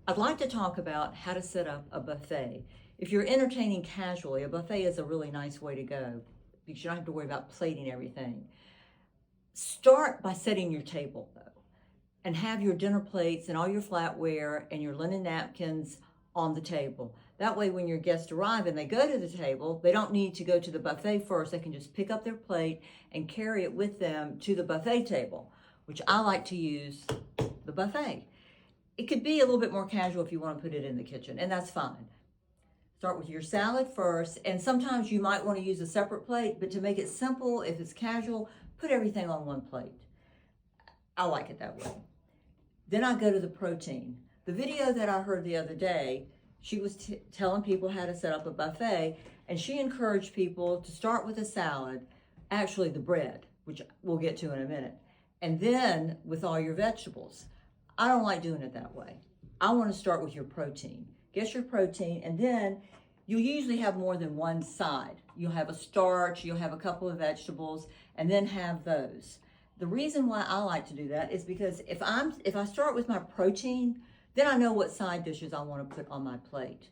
I'd like to talk about how to set up a buffet. If you're entertaining casually, a buffet is a really nice way to go because you don't have to worry about plating everything. Start by setting your table though, and have your dinner plates and all your flatware and your linen napkins on the table. That way, when your guests arrive and they go to the table, they don't need to go to the buffet first. They can just pick up their plate and carry it with them to the buffet table, which I like to use the buffet. It could be a little bit more casual if you want to put it in the kitchen, and that's fine. Start with your salad first, and sometimes you might want to use a separate plate, but to make it simple, if it's casual, put everything on one plate. I like it that way. Then I go to the protein. The video that I heard the other day, she was telling people how to set up a buffet, and she encouraged people to start with a salad, actually the bread, which we'll get to in a minute, and then with all your vegetables. I don't like doing it that way. I want to start with your protein. Get your protein, and then you'll usually have more than one side. You'll have a starch, you'll have a couple of vegetables, and then have those. The reason why I like to do that is because if I start with my protein, then I know what side dishes I want to put on my plate.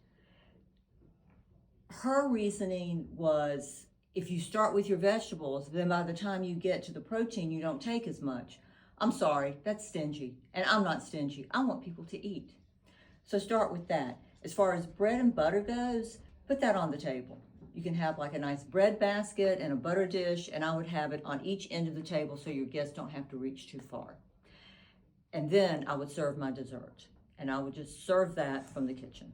Her reasoning was if you start with your vegetables, then by the time you get to the protein, you don't take as much. I'm sorry, that's stingy, and I'm not stingy. I want people to eat. So start with that. As far as bread and butter goes, put that on the table. You can have like a nice bread basket and a butter dish, and I would have it on each end of the table so your guests don't have to reach too far. And then I would serve my dessert, and I would just serve that from the kitchen.